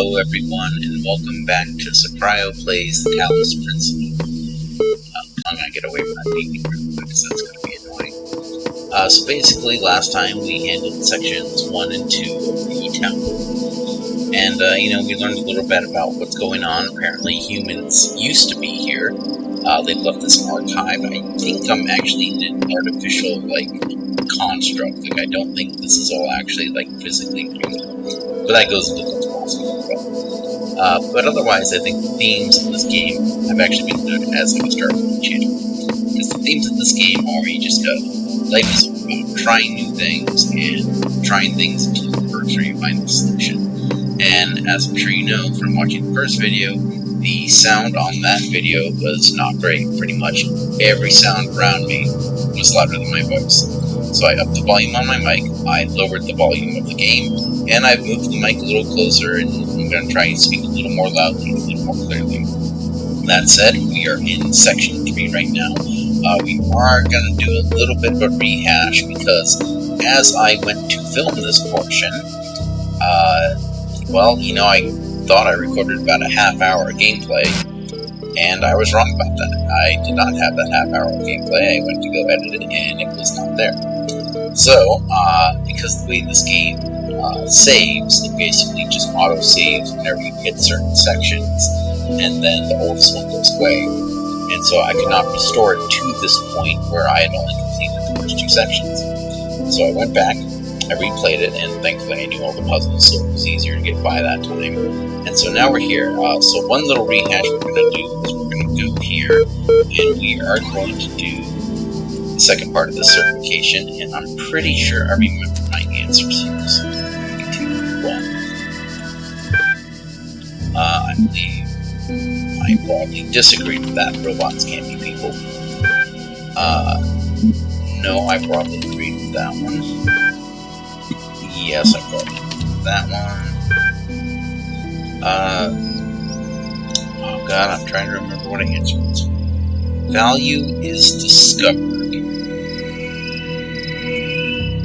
Hello everyone, and welcome back to Sacrio Plays the Talos Principle. I'm gonna get away from that beeping real quick because that's gonna be annoying. So basically, last time we handled sections 1 and 2 of the town. And, we learned a little bit about what's going on. Apparently humans used to be here. They left this archive. I think I'm actually in an artificial, construct. I don't think this is all actually, physically real. But that goes into the but otherwise, I think the themes of this game have actually been good as a start of the channel. Because the themes of this game are life is about trying new things, and trying things until the first where you find the solution. And as I'm sure you know from watching the first video, the sound on that video was not great. Pretty much every sound around me was louder than my voice. So I upped the volume on my mic, I lowered the volume of the game, and I've moved the mic a little closer, and I'm going to try and speak a little more loudly, a little more clearly. That said, we are in section 3 right now. We are going to do a little bit of a rehash, because as I went to film this portion, I thought I recorded about a half-hour gameplay, and I was wrong about that. I did not have that half-hour gameplay. I went to go edit it, and it was not there. So, because the way this game saves, it basically just auto-saves whenever you hit certain sections, and then the oldest one goes away. And so I could not restore it to this point where I had only completed the first 2 sections. So I went back, I replayed it, and thankfully I knew all the puzzles, so it was easier to get by that time. And so now we're here. So one little rehash we're going to do is we're going to go here, and we are going to do the second part of the certification, and I'm pretty sure I remember my answers here. So 2, 1. I believe I broadly disagree with that. Robots can't be people. No, I broadly agree with that one. Yes, I broadly agree with that one. Oh god, I'm trying to remember what I answered this one. Value is discovered.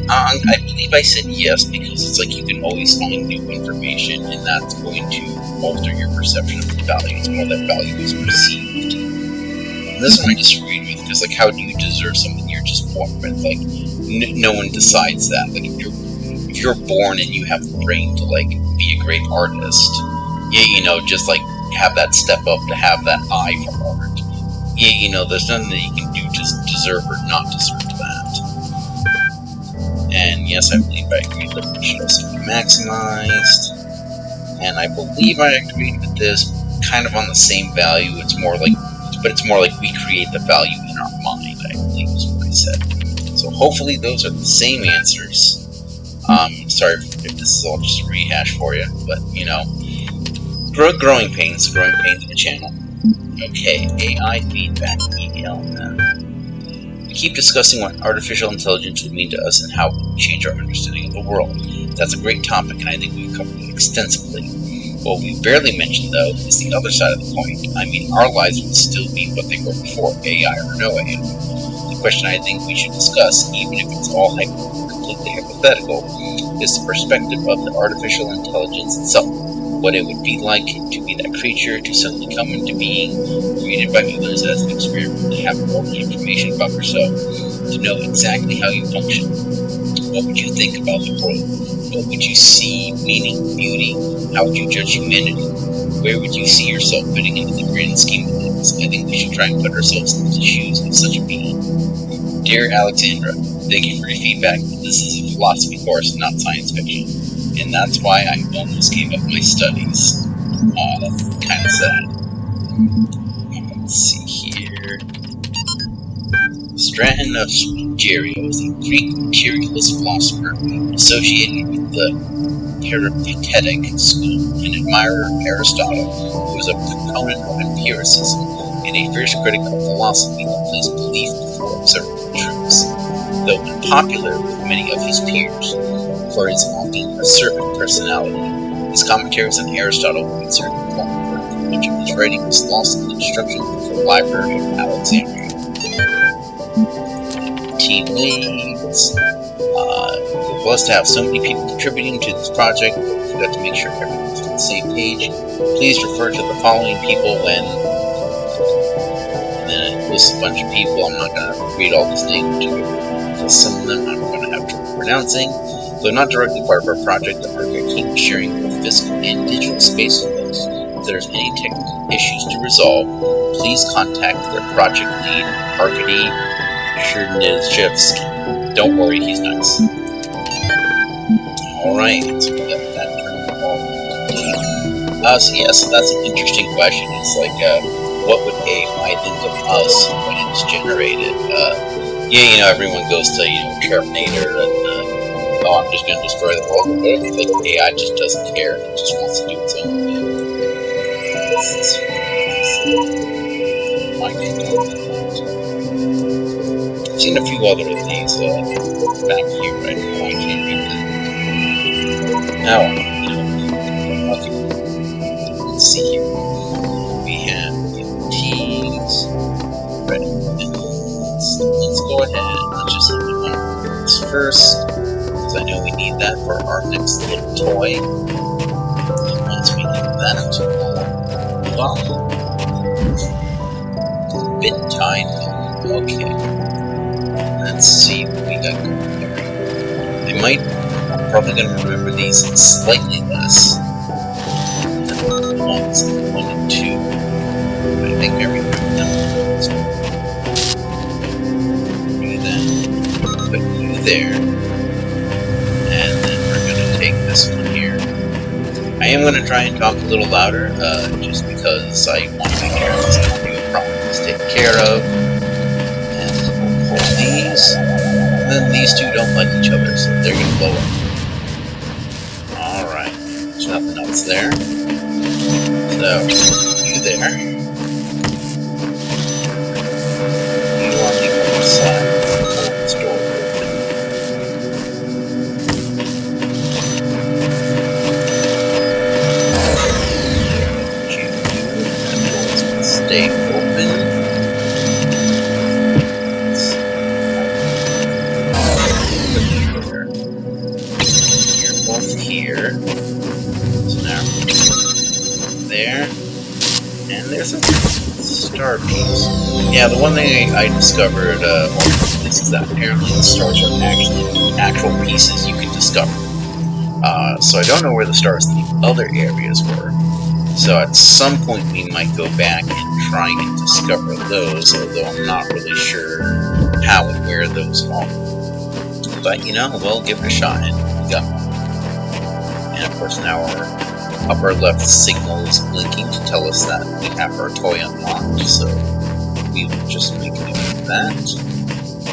I believe I said yes, because it's you can always find new information, and that's going to alter your perception of the value. It's more that value is perceived. And this one I disagreed with, because how do you deserve something you're just born with? No one decides that. If you're born and you have the brain to be a great artist, just have that step up to have that eye for art. There's nothing that you can do to deserve or not deserve that. And yes, I believe I agreed that it should also be maximized. And I believe I agreed with this, kind of on the same value. It's more like we create the value in our mind, I believe is what I said. So hopefully those are the same answers. Sorry if this is all just a rehash for you, but growing pains of the channel. Okay, AI feedback email now. We keep discussing what artificial intelligence would mean to us and how it would change our understanding of the world. That's a great topic, and I think we've covered it extensively. What we barely mentioned, though, is the other side of the coin. I mean, our lives would still be what they were before, AI or no AI. The question I think we should discuss, even if it's all completely hypothetical, is the perspective of the artificial intelligence itself. What it would be like to be that creature, to suddenly come into being, created by others as an experiment, to have all the information about yourself, to know exactly how you function. What would you think about the world? What would you see, meaning, beauty? How would you judge humanity? Where would you see yourself fitting into the grand scheme of things? I think we should try and put ourselves into the shoes of such a being. Dear Alexandra, thank you for your feedback, but this is a philosophy course, not science fiction. And that's why I almost gave up my studies. That's kind of sad. Let's see here. Straton of Geria was a Greek materialist philosopher associated with the Peripatetic school, an admirer of Aristotle, who was a proponent of empiricism and a fierce critic of philosophy that placed belief before observable truths. Though unpopular with many of his peers for his often acerbic personality, his commentaries on Aristotle were considered important work. Much of his writing was lost in the destruction of the Library of Alexandria. Tea leaves. comments. We're blessed to have so many people contributing to this project, but we forgot to make sure everyone's on the same page. Please refer to the following people when... And then it lists a bunch of people. I'm not going to read all these names because some of them I'm going to have trouble pronouncing. Though not directly part of our project, the Arcade team is sharing both physical and digital space with us. If there's any technical issues to resolve, please contact their project lead, Arkady Chernizhevsky. Don't worry, he's nice. Alright, so we got that turned off. So that's an interesting question. It's like, what would AI think of us when it's generated? Everyone goes to, Terminator and, I'm just going to destroy the world. But what if the AI just doesn't care and it just wants to do its own thing? I've seen a few other of these back here, right now. I can't read them. Now, okay. Let's see here. We have teams. Ready. Let's go ahead. Let's just look at this first. I know we need that for our next little toy. And once we get that, well, bit tight. Okay. Let's see what we got going here. I'm probably going to remember these slightly less than the ones 1 and 2. But I think I remember them. So, do that. Put you there. And then we're going to take this one here. I am going to try and talk a little louder, just because I want to make sure this new problem is taken care of. And then we'll pull these. And then these two don't like each other, so they're going to blow up. Alright. There's nothing else there. So, you there. You on the other side. Pull this door open. Stay open. You're both here. So now there. And there's a star piece. Yeah, the one thing I discovered is that apparently the stars are actually actual pieces you can discover. So I don't know where the stars in the other areas were. So at some point we might go back and try and discover those, although I'm not really sure how and where those are. But we'll give it a shot, and we got one. And of course now our upper left signal is blinking to tell us that we have our toy unlocked, so we will just make it with that.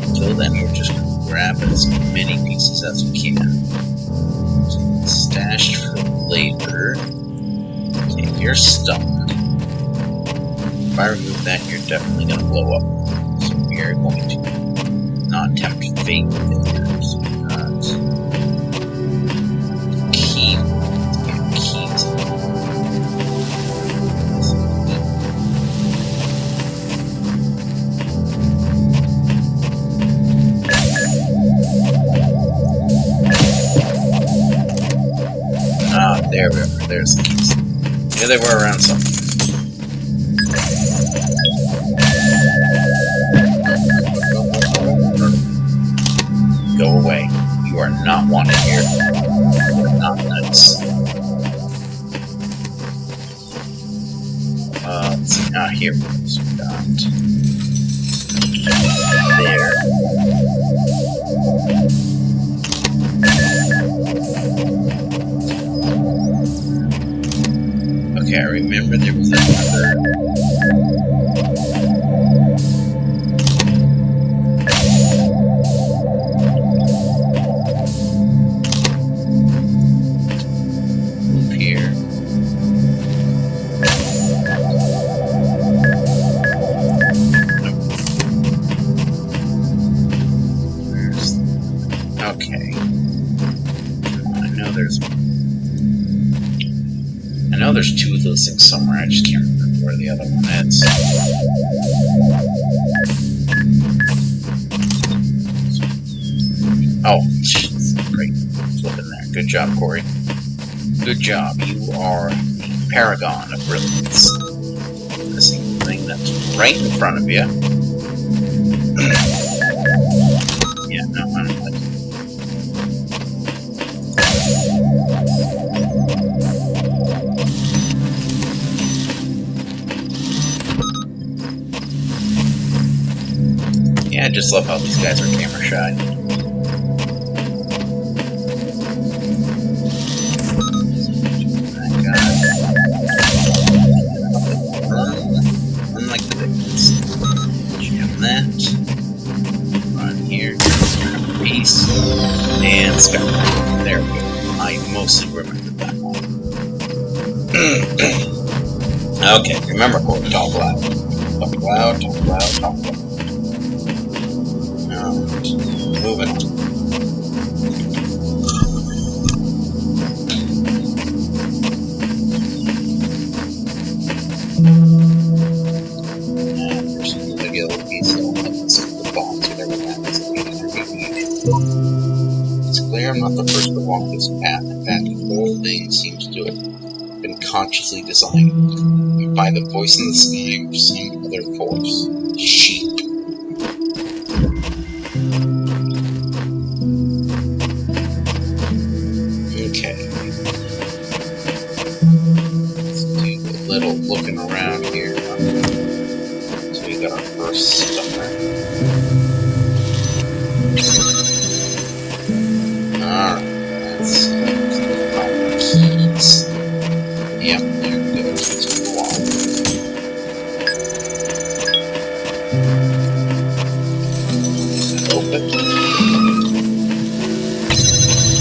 Until then we're just going to grab as many pieces as we can. So it's stashed for later. Okay, you're stunned. If I remove that, you're definitely going to blow up. So we are going to not tempt fate with it. So not key. Keys. Ah, there we are. There's the keys. Here they were around something. Go away. You are not wanted here. You are not nice. Let's see. Ah, here we go. So we got there. Okay, I remember there was another. Loop here. Okay. I know there's two of those things somewhere, I just can't remember where the other one is. Oh, great. Flipping there. Good job, Corey. Good job. You are the paragon of brilliance. Missing the thing that's right in front of you. Yeah, no, I don't like it. Yeah, I just love how these guys are camera shy. Unlike the victims. Jam that. Run here. Peace. And Skyline. There we go. I mostly remembered that one. Okay, remember, Corey, talk loud. Talk loud, talk loud, talk loud. Alright, moving on. There's another yellow piece that'll help us with the bombs, whatever that is. It's clear I'm not the first to walk this path. In fact, the whole thing seems to have been consciously designed by the voice in the sky or some other force. Sheep. Okay. Let's do a little looking around here. So we got our first stunner. Alright, let's yep, there we go. Let's go on. Open.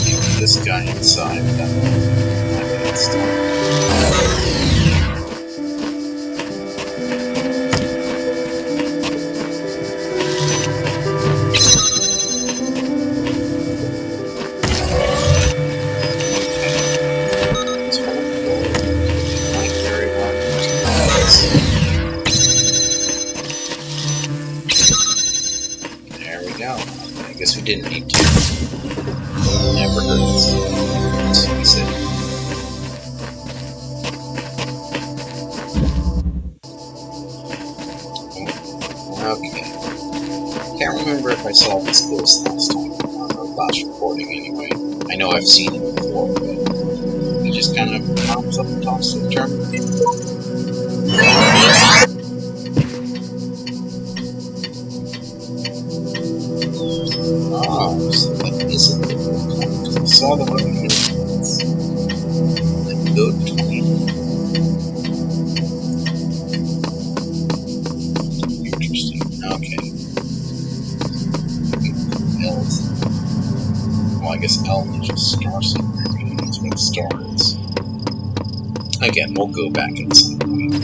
Maybe this guy inside. That there we go. I guess we didn't need to. Never hurts. So we said. Okay. Can't remember if I saw this ghost last time, or last recording anyway. I know I've seen it before, but it just kind of pops up and talks to the Terminator. Oh, so that isn't the good one. I saw the one in the good twin. Interesting. Okay. Elf. Well, I guess elf is just star somewhere. That's what star is. Again, we'll go back at some point. I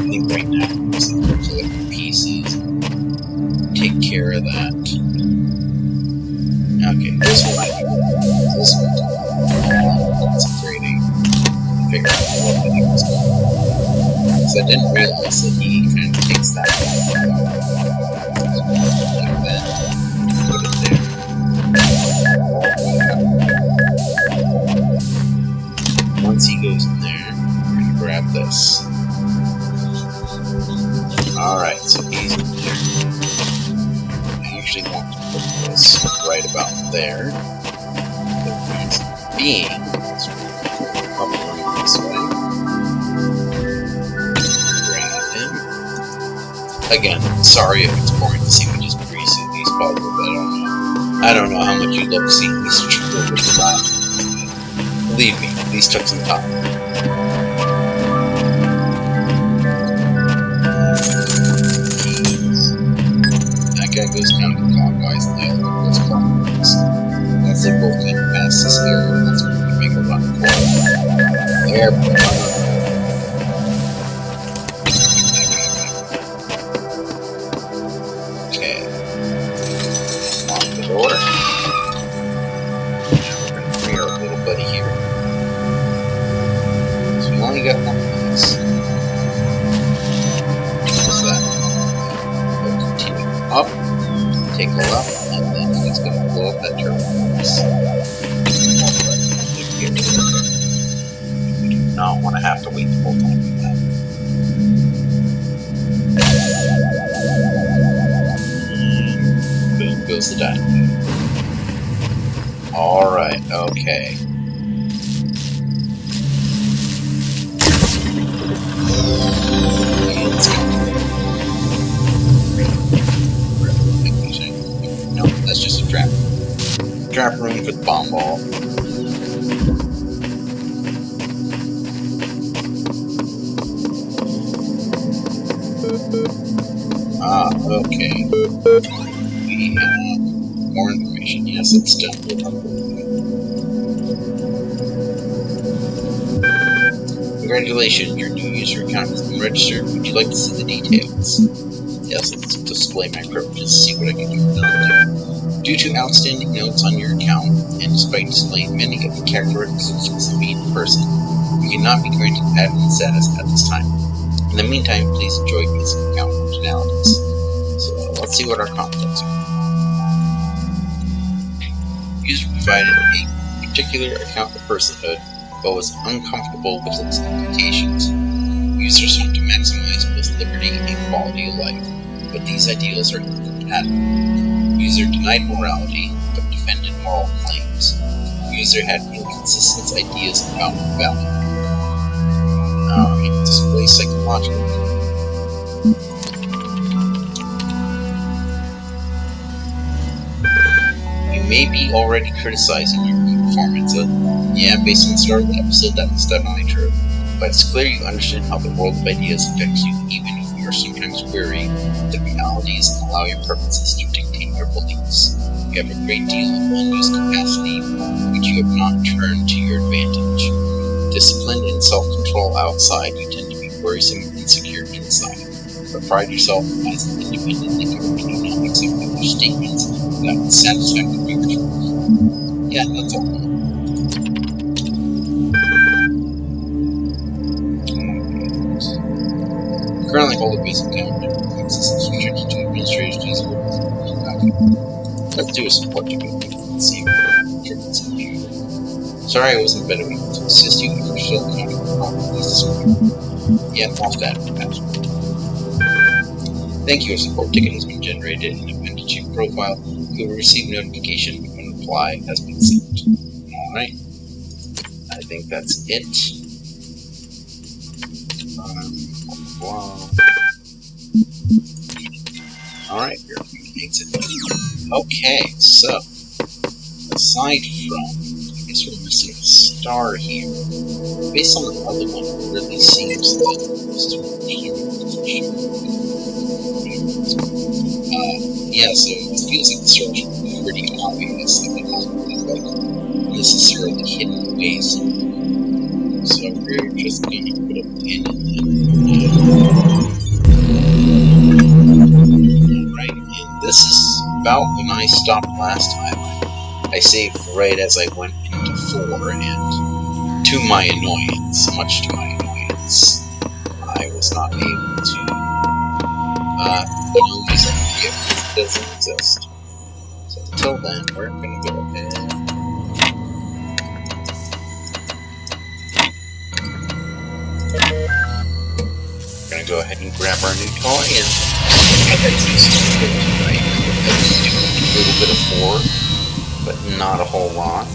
think right now we're just going to collect the pieces and take care of that. Okay, this one I do. This one concentrating to figure out what the heck was going on. Because I didn't realize that he kind of takes that like that, put it there. Once he goes in there, we're going to grab this. Alright, so he's in there. I actually want to put this right about there. The reason being, let's up running this way. Grab him. Again, sorry if it's boring to see me just breeze through these puzzles, but I don't know how much you love seeing these tutorials live. Believe me, these took some time. That guy goes counterclockwise and the other one goes clockwise. That's they both kind of pass this area, that's going to make a lot of cool. There we go. Okay. Lock the door. Now we're going to free our little buddy here. So we only got one of these. What's that? Up, take a left, and then it's going to blow love that turtlenecks. We do not want to have to wait the whole time for that. Boom goes the dynamite. Alright, okay. Let's go. No, that's just a trap. Trap room for the bomb ball. Ah, okay. We have more information. Yes, it's done. Congratulations, your new user account has been registered. Would you like to see the details? Yes, let's display my privileges, see what I can do for them. Due to outstanding notes on your account, and despite displaying many of the characteristics of a mean person, you cannot be granted admin status at this time. In the meantime, please enjoy basic account functionalities. So let's see what our contacts are. User provided a particular account of personhood, but was uncomfortable with its implications. Users want to maximize both liberty and quality of life, but these ideals are incompatible. User denied morality, but defended moral claims. User had inconsistent ideas about value. Display psychological. You may be already criticizing your performance. Yeah, based on the start of the episode, that is definitely true. But it's clear you understand how the world of ideas affects you, even if you are sometimes weary of the realities and allow your preferences to dictate your beliefs. You have a great deal of unused capacity, which you have not turned to your advantage. Disciplined and self-control outside, you tend to be worrisome and insecure inside. But pride yourself as an independent thinker and do not accept other statements without satisfactory proof. Yeah, that's all. Currently hold a basic account and access is restricted to administrators to use Let's do a support ticket and see if sorry I wasn't better able to assist you if you're still encountering problems. Yeah, lost that password. Thank you, a support ticket has been generated and appended to your profile. You will receive notification when a reply has been sent. Alright. I think that's it. Alright, here exit. Okay, so aside from, I guess we're missing a star here. Based on the other one, it really seems like yeah, so it feels like the stars are pretty obvious, like they're not like necessarily hidden away. So we're just gonna put a pin in them. Alright, and this is about when I stopped last time. I saved right as I went into 4, and to my annoyance, much to my annoyance, I was not able to, use that video because it doesn't exist. So until then, we're gonna go ahead. We're gonna go ahead and grab our new toy and a little bit of 4, but not a whole lot.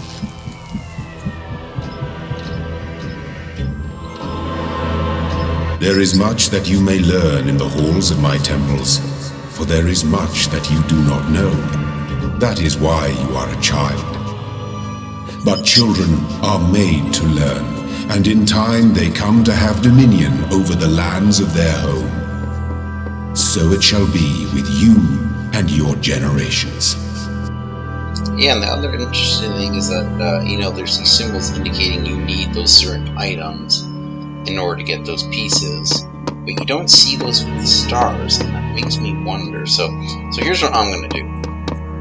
There is much that you may learn in the halls of my temples, for there is much that you do not know. That is why you are a child. But children are made to learn, and in time they come to have dominion over the lands of their home. So it shall be with you and your generations. Yeah, and the other interesting thing is that, there's these symbols indicating you need those certain items in order to get those pieces, but you don't see those with the stars, and that makes me wonder. So here's what I'm going to do.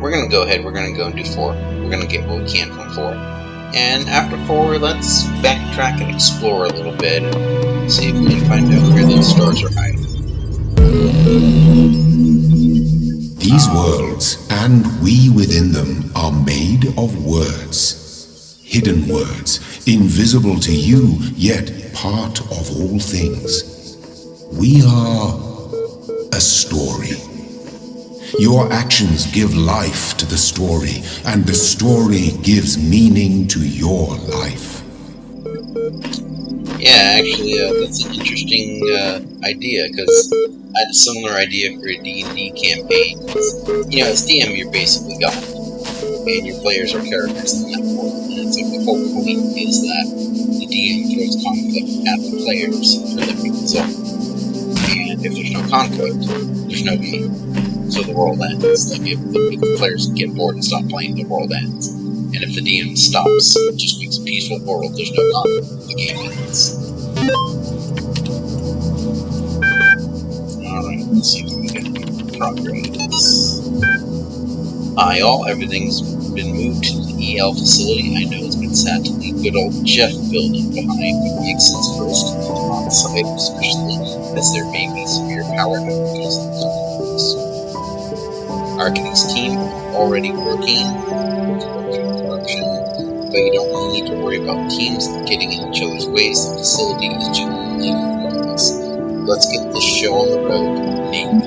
We're going to go ahead, we're going to go and do 4. We're going to get what we can from 4. And after 4, let's backtrack and explore a little bit and see if we can find out where those stars are hiding. These worlds, and we within them, are made of words. Hidden words, invisible to you, yet part of all things. We are a story. Your actions give life to the story, and the story gives meaning to your life. Yeah, actually, that's an interesting idea, because I had a similar idea for a D&D campaign. As DM, you're basically God, and your players are characters in that world. And it's like the whole point is that the DM throws conflict at the players for them to resolve. And if there's no conflict, there's no game. So the world ends. Like, if the players get bored and stop playing, the world ends. And if the DM stops, just makes a peaceful world, there's no conflict, the game ends. Alright, let's see if we can get progress. Hi all, everything's been moved to the EL facility. I know it's been sat to the good old Jeff building behind the Nixon's first on site, especially as there may be severe power outages in some areas. Arcaning's team already working corruption, but you don't really need to worry about teams getting in each other's ways. The facility is genuinely enormous. Let's get this show on the road. Named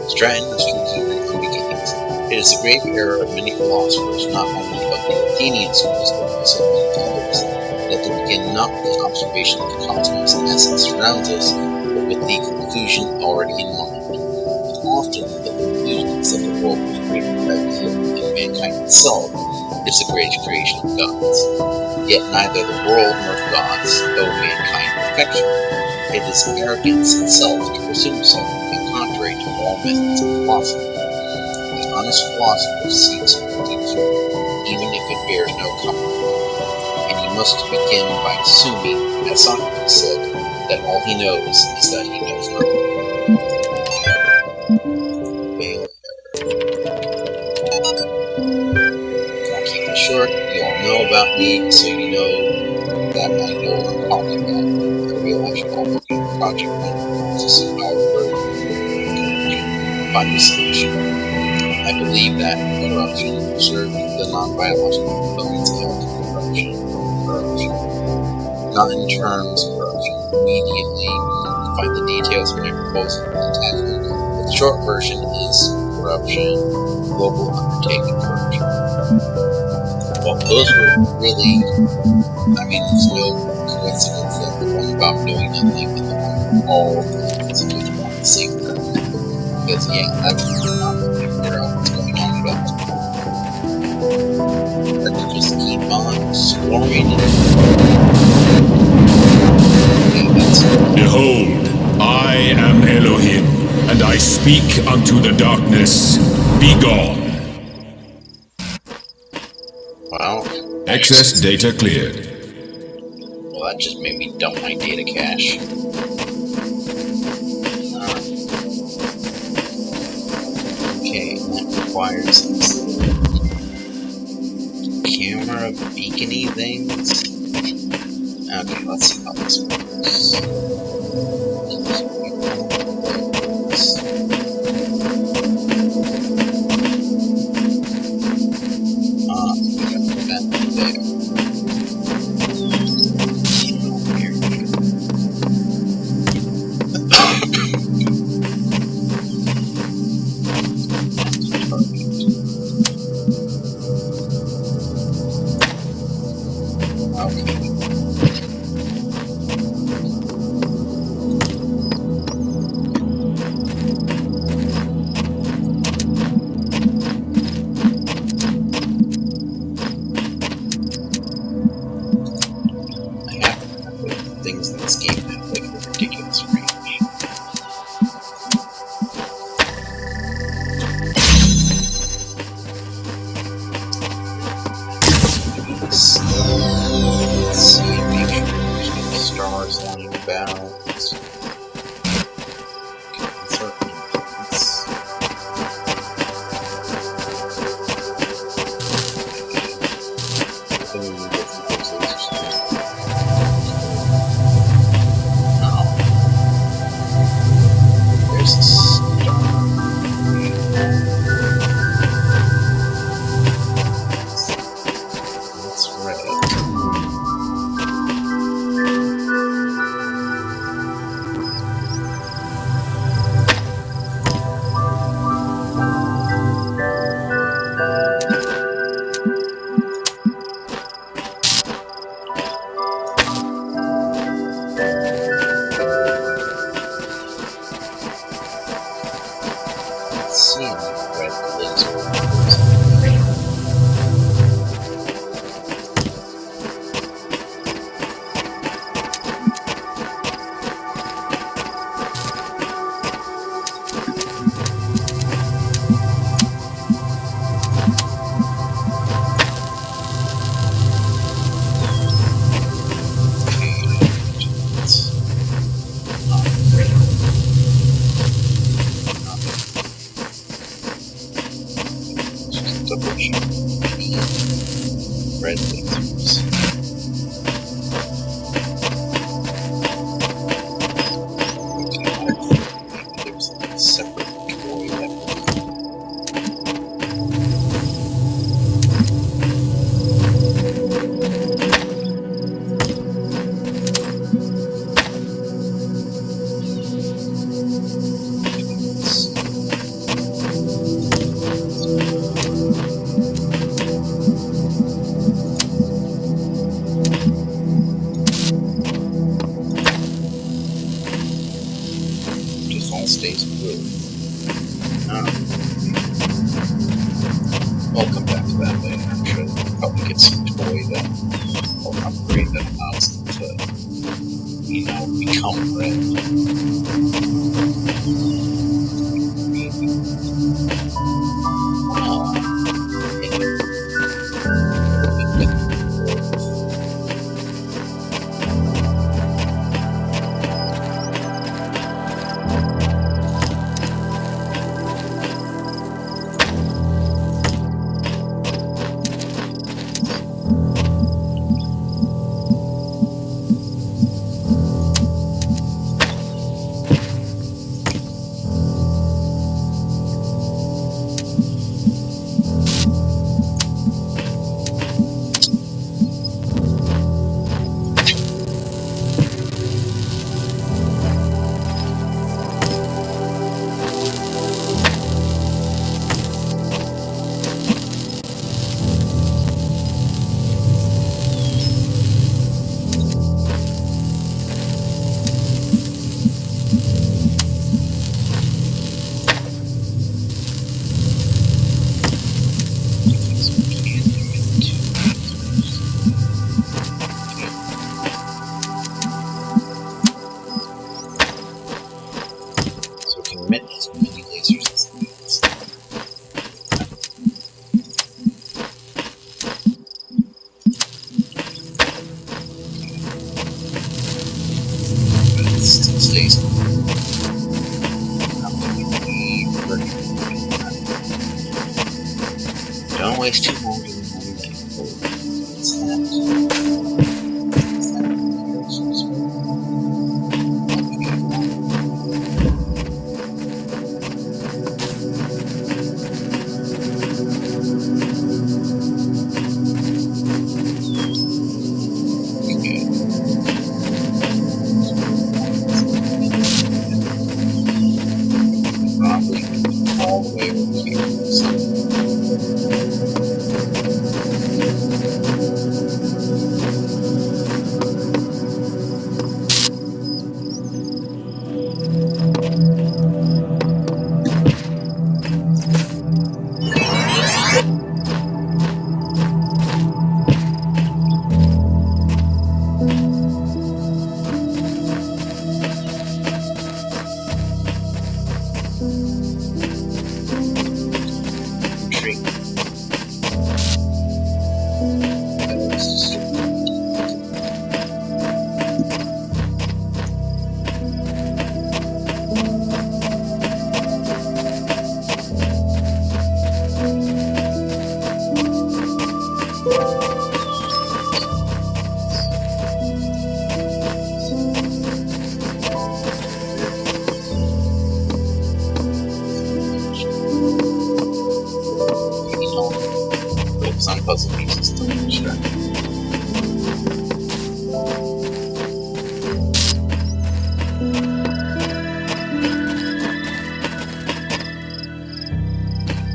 Stratton is truly from beginnings. It is a grave era of many philosophers, not only of the Athenian schools, but also many others, that they begin not with the observation of the cosmos as it surrounds us, but with the conclusion already in mind. And often the conclusion is that the world was created by the and mankind itself is the greatest creation of gods. Yet neither the world nor gods owe mankind perfection. It is arrogance itself to presume so, and contrary to all methods of philosophy. The honest philosopher seeks only truth, even if it bears no comfort. And he must begin by assuming, as Socrates said, that all he knows is that he knows nothing. I'll keep it short. You all know about me, so you know that I know what I'm talking about. I realize you're all working on Project 1 to see our find a solution. I believe that corruption will serve the non-biological components of corruption. Not in terms of corruption. Immediately, find the details of my proposal attachment. The short version is corruption, global undertaking corruption. Well, those were really, there's no coincidence that the one about knowing nothing and the one all things was about the same thing. Because, I would not figure out what's going on at all. But to just keep on exploring and... Behold, I am Elohim, and I speak unto the darkness. Be gone. Wow. Excess data cleared. Well, that just made me dump my data cache. Okay, that requires these camera beacony things. Okay, let's see how this works. Things in this game have like a ridiculous range. Let's see, make sure there's no stars lying about. double check any red lasers. Maybe there's like a separate toy that just all stays blue. I'll come back to that later. I'm sure we'll probably get some toy that or upgrade that allows them to, you know, become red. Don't waste too long doing one thing. What's that? Is that probably all the way over here. Some puzzle pieces to distract.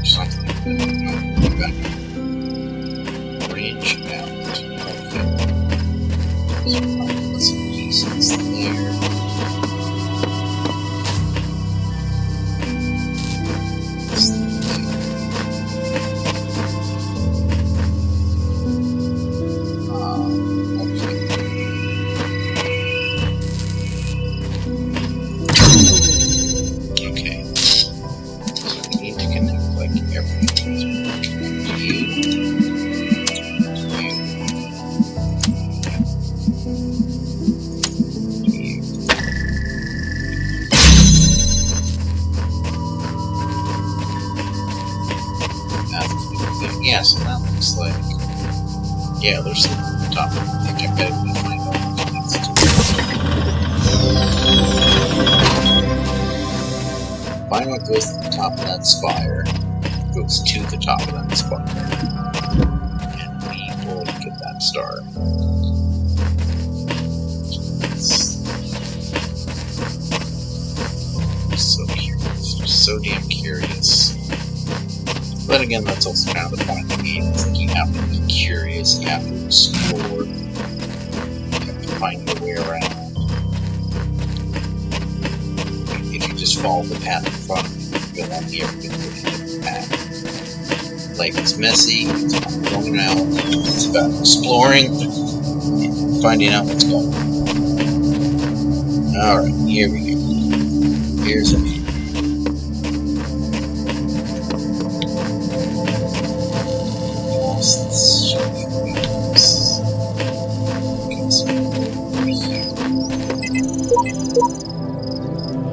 Something that range out. Okay. So probably some pieces there. Yeah, so that looks like... Yeah, there's something on the top. I think I better find out what needs to do. Find what goes to the top of that spire. Goes to the top of that spire. And we will get that star. So curious. Just so damn curious. But again, that's also kind of the point of the game. It's like you have to be curious, you have to explore, you have to find your way around. If you just follow the path in front of you, you'll only ever get to the end of the path. Life is messy, it's about going out, it's about exploring, and finding out what's going on. Alright, here we go. Here's a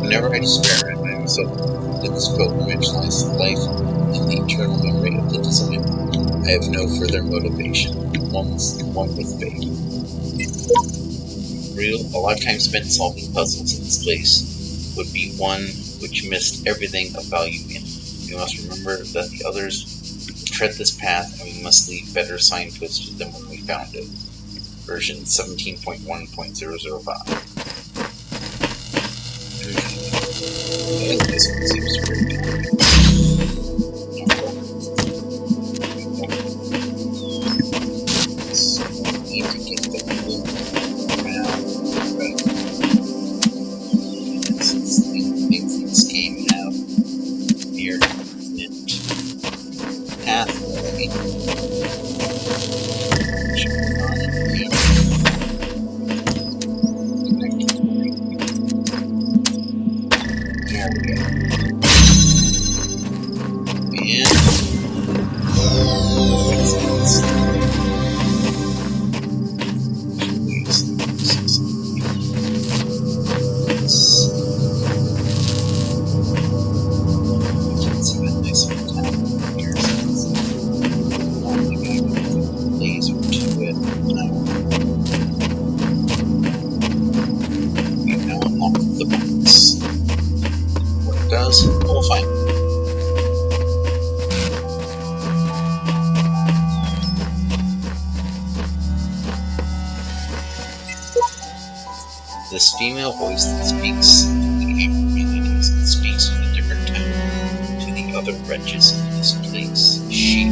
Whenever I despair, I find myself in this pilgrimage lies the life and the eternal memory of the designer. I have no further motivation. One with fate. A lifetime spent solving puzzles in this place would be one which missed everything of value in it. We must remember that the others tread this path, and we must leave better signposted than when we found it. Version 17.1.005. And this one seems pretty good. So we need to get the blue around red. And since the things in this game have near infinite pathway, we'll find it. This female voice that speaks in the game communities and speaks in a different tone to the other wretches in this place. She.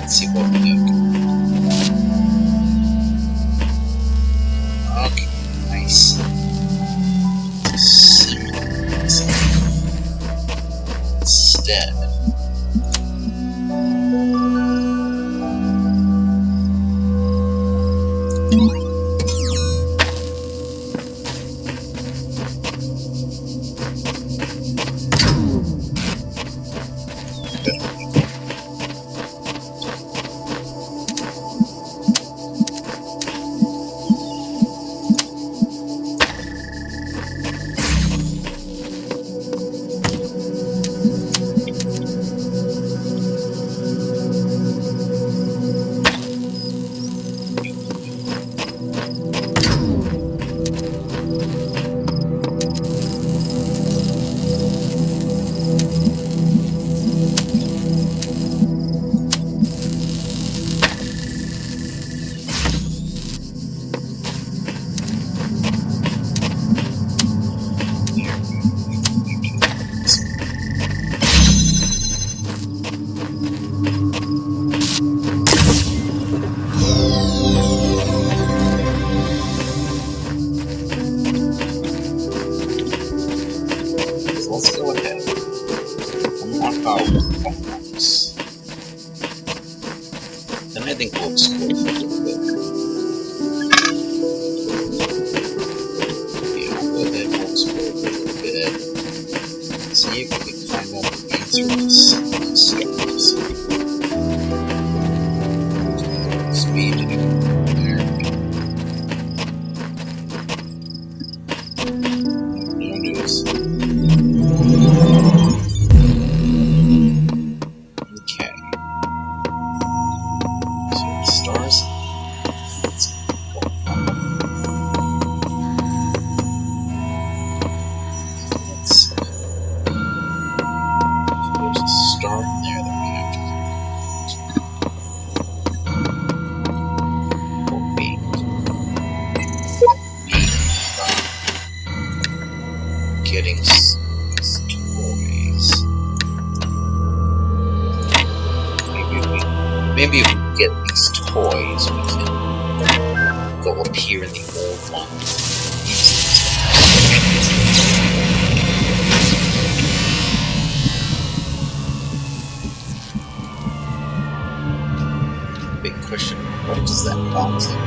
See what we do. Okay, nice. Instead. Let's go ahead. Unlock our weapons. Then I think we'll explore a little bit. Yeah, we'll go ahead and explore a little bit. See if we can find out the through this stars. Speed there. No news. Okay. So the stars. Let's go up. Let's see. There's a star in there that we have to getting these toys. Maybe if we get these toys, we can go up here in the old one. Big question, what does that box have?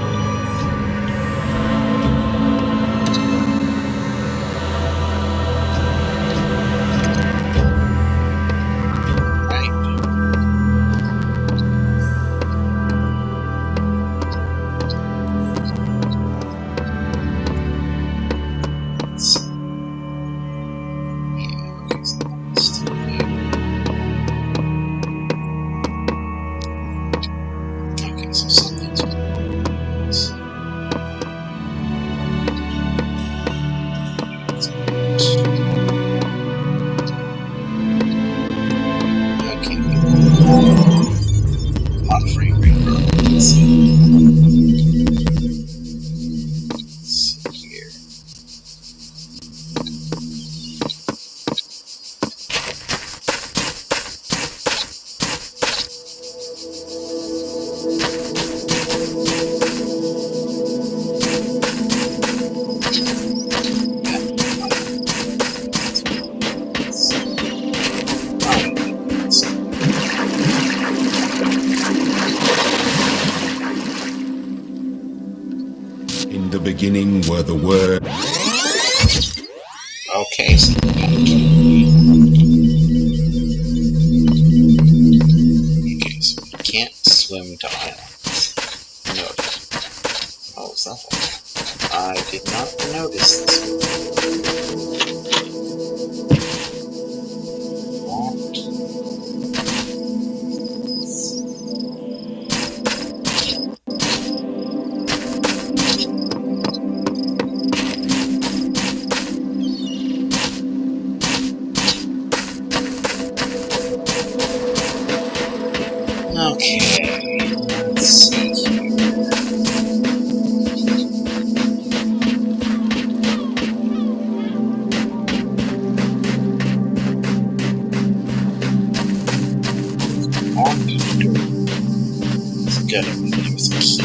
In the beginning were the Word. Okay, so we can't swim to islands. Notice. Oh, is that one? I did not notice this one. Okay, let's see here. On the door. It's gotta be there's a key.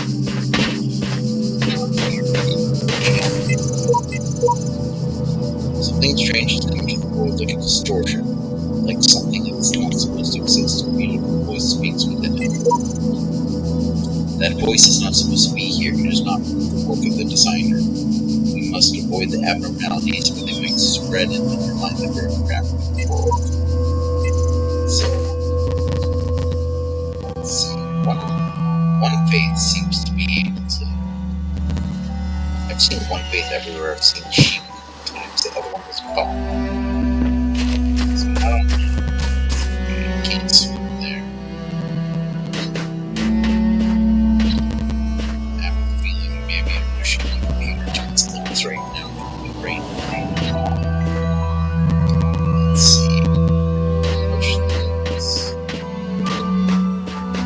Something strange is coming to the world like a distortion. Like something that's not supposed to exist, a beautiful voice speaks within it. That voice is not supposed to be here. It is not the work of the designer. We must avoid the abnormalities where they might spread and undermine the very fabric of the world. So, let's see. One faith seems to be able to. I've seen one faith everywhere. I've seen sheep times. The other one was bomb. Can't swim there. I have a feeling maybe I'm pushing the computer to its limits right now. Right now. Let's see. Push this.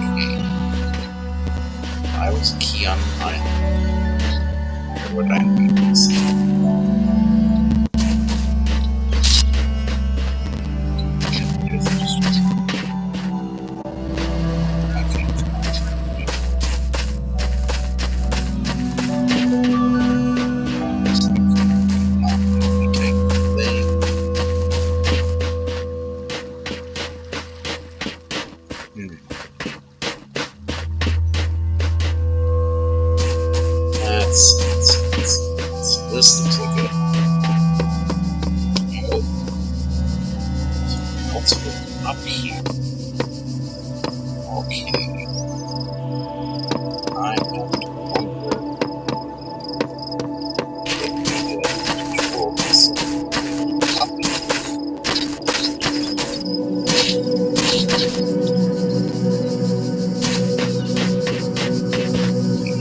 Okay. I was a key on the island. Where would I be? Let's see. This looks like a multiple up here. Okay. I have to wonder if we could control this puppy.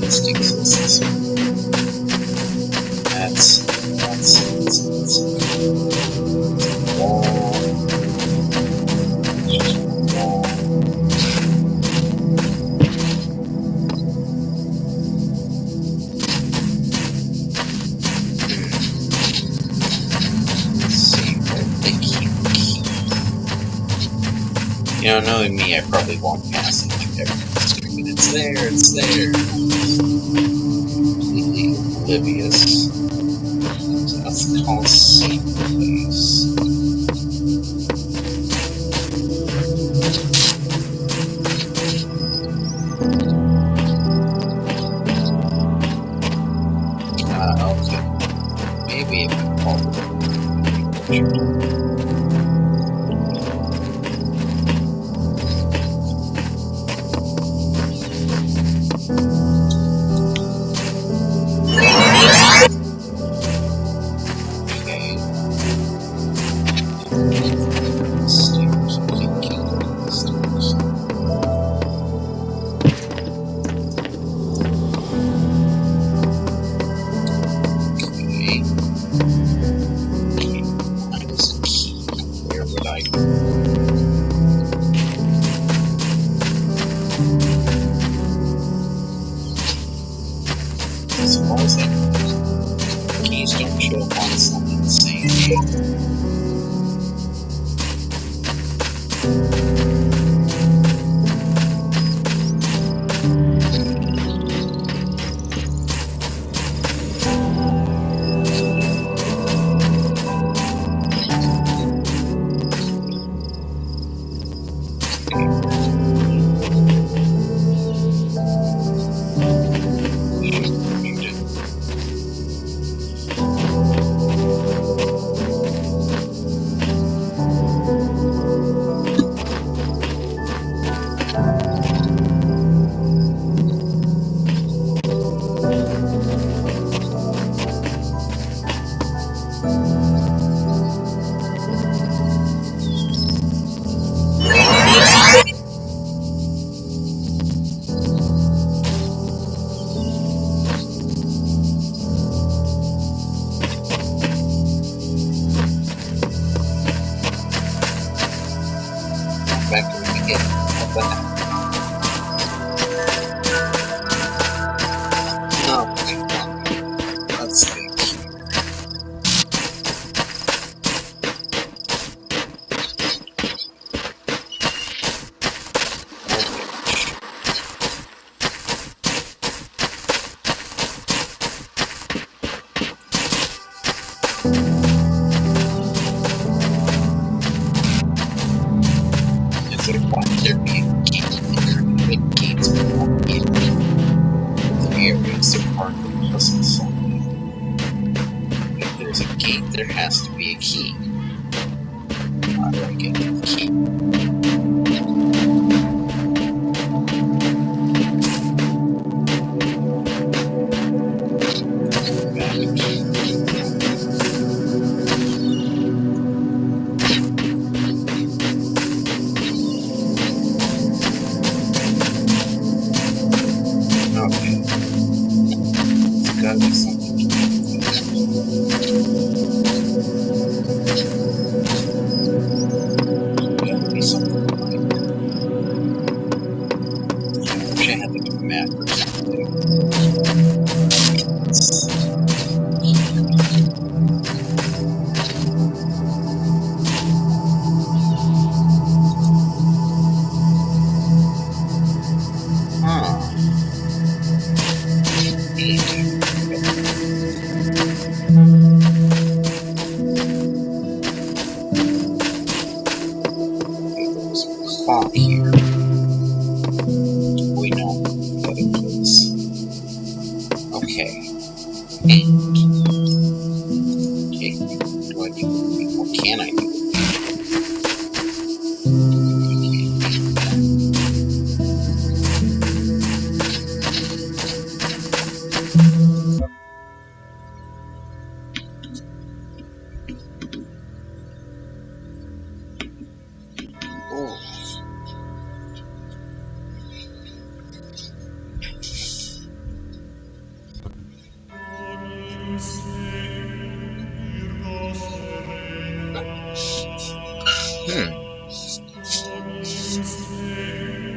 Instincts is this one. That's wall. Just one wall. Let's see where they keep the key. You know, knowing me, I probably won't pass it like that. But it's there, it's there. Completely oblivious. So that's called safe place. Okay. Maybe if I call it. Suppose that keys don't show up on something saying back to the beginning. What the heck? No, let's think. Why there be a key? There are big gates belong in the areas that are part of the puzzle solving. If there's a gate, there has to be a key. How do I get the key? Okay. There's gotta be something to do with that. Gotta be something like that. I wish I had like a map or something. Clock here. We know what it is. Okay. And okay, what do I do? What can I do? Ooh.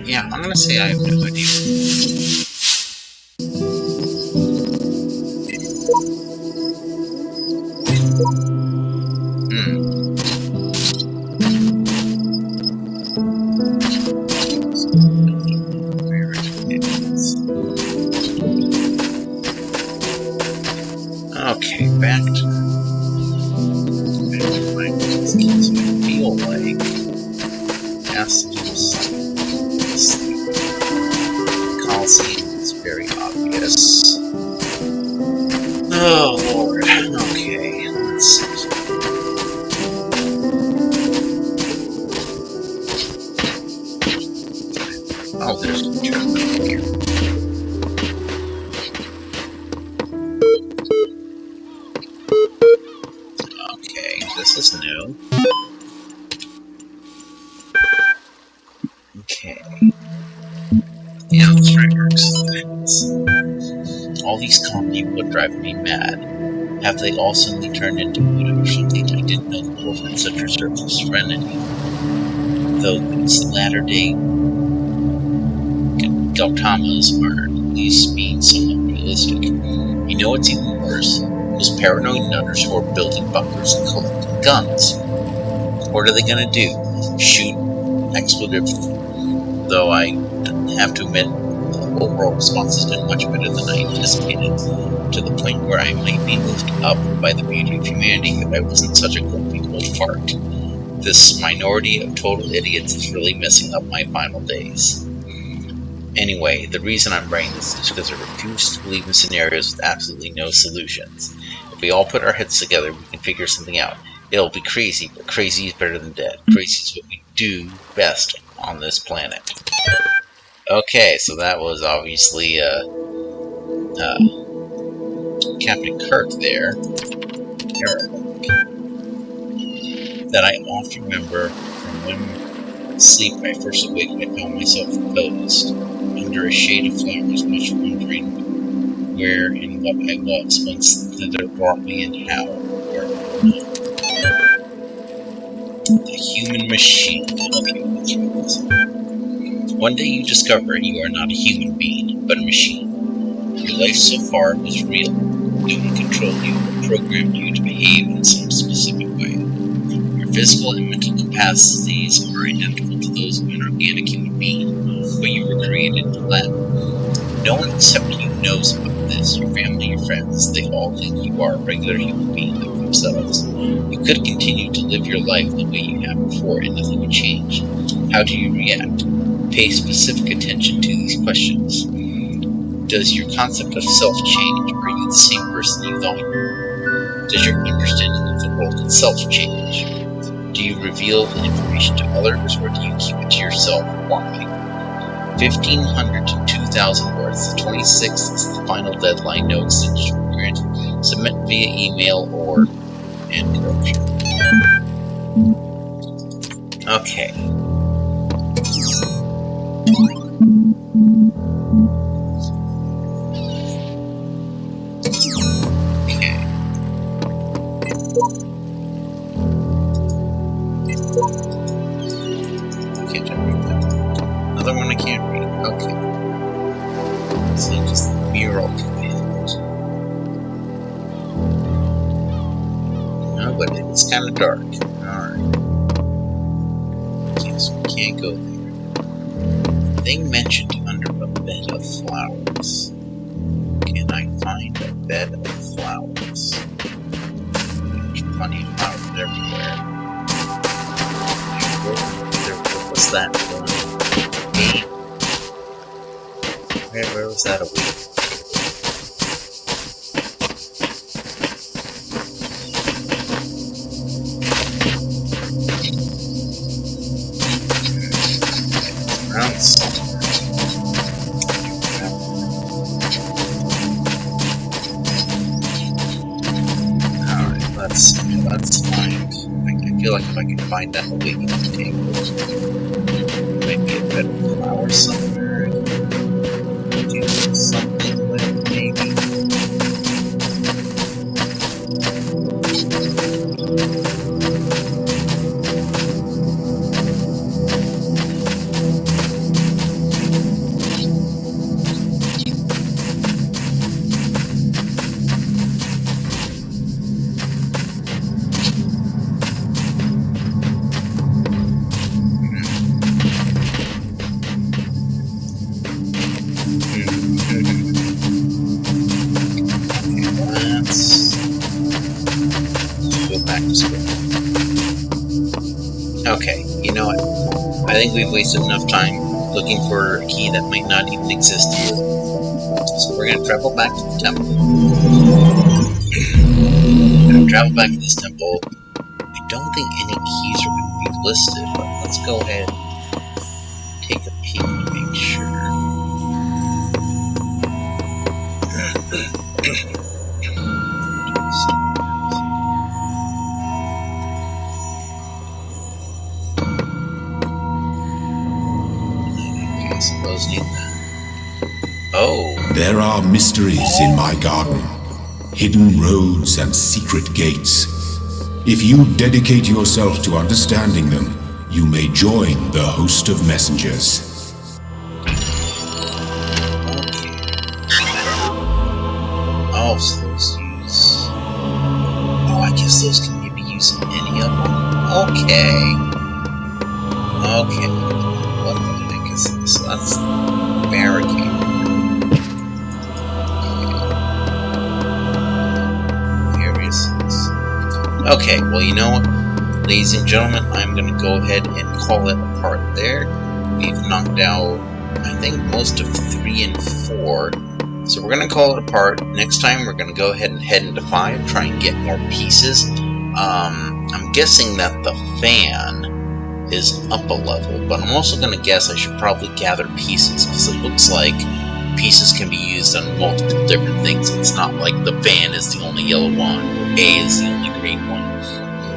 Yeah, I'm gonna say I have no idea. Okay, back to my skills. I feel like has to do with something. Coliseum is very obvious. Oh Lord. Okay, let's see. Oh, there's a tournament here. Okay, this is new. Okay. Yeah, the frameworks. All these calm people are driving me mad. Have they all suddenly turned into Buddha or something? I didn't know the world had such reserve of serenity. Though these latter-day Gautamas are at least being somewhat realistic. You know what's even worse? Those paranoid nutters who are building bunkers and collecting guns. What are they gonna do? Shoot expletive? Though I have to admit, the overall response has been much better than I anticipated, to the point where I might be lifted up by the beauty of humanity if I wasn't such a grumpy old fart. This minority of total idiots is really messing up my final days. Anyway, the reason I'm writing this is because I refuse to believe in scenarios with absolutely no solutions. If we all put our heads together, we can figure something out. It'll be crazy, but crazy is better than dead. Crazy is what we do best on this planet. Okay, so that was obviously Captain Kirk there. That I often remember from when sleep I first awake and I found myself reposed under a shade of flowers, much wondering where and what I was once thither brought me and how, or not. The human machine. Okay, let's read this. One day you discover you are not a human being, but a machine. Your life so far was real. No one controlled you or programmed you to behave in some specific way. Your physical and mental capacities are identical to those of an organic human being, but you were created in a lab. No one except you knows about this. Your family, your friends, they all think you are a regular human being like themselves. You could continue to live your life the way you have before and nothing would change. How do you react? Pay specific attention to these questions. Does your concept of self change, or are you the same person you thought you were? Does your understanding of the world itself change? Do you reveal the information to others, or do you keep it to yourself? Why? 1,500 to 2,000 words. The 26th is the final deadline. No extensions were granted. Submit via email or and correction. Okay. Another one I can't read. Okay. So just mural command. No, but it's kind of dark. Alright. Okay, so we can't go there. They mentioned under a bed of flowers. Can I find a bed of flowers? There's plenty of flowers everywhere. What was that one? Where was that away? Around somewhere. Alright, let's find. I feel like if I I can find that waiting table. Maybe a better flower somewhere. Do something with, maybe. Let's go back to school. Okay, you know what? I think we've wasted enough time looking for a key that might not even exist here. So we're gonna travel back to the temple. Travel back to this temple. I don't think any keys are going to be listed, but let's go ahead and take a peek to make sure. Okay, so those need that. Oh! There are mysteries in my garden, hidden roads and secret gates. If you dedicate yourself to understanding them, you may join the host of messengers. Oh, so those use... Oh, I guess those can maybe use any of them? Okay. Okay. What the heck is this? So that's barricade. Okay, well, you know what, ladies and gentlemen, I'm going to go ahead and call it a part there. We've knocked out, I think, most of 3 and 4, so we're going to call it a part. Next time, we're going to go ahead and head into 5, try and get more pieces. I'm guessing that the fan is up a level, but I'm also going to guess I should probably gather pieces, because it looks like pieces can be used on multiple different things. It's not like the fan is the only yellow one, or A is the only green one.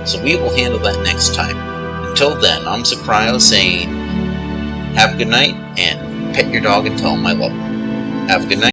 So we will handle that next time. Until then, I'm Cryo saying, have a good night, and pet your dog and tell him I love him. Have a good night.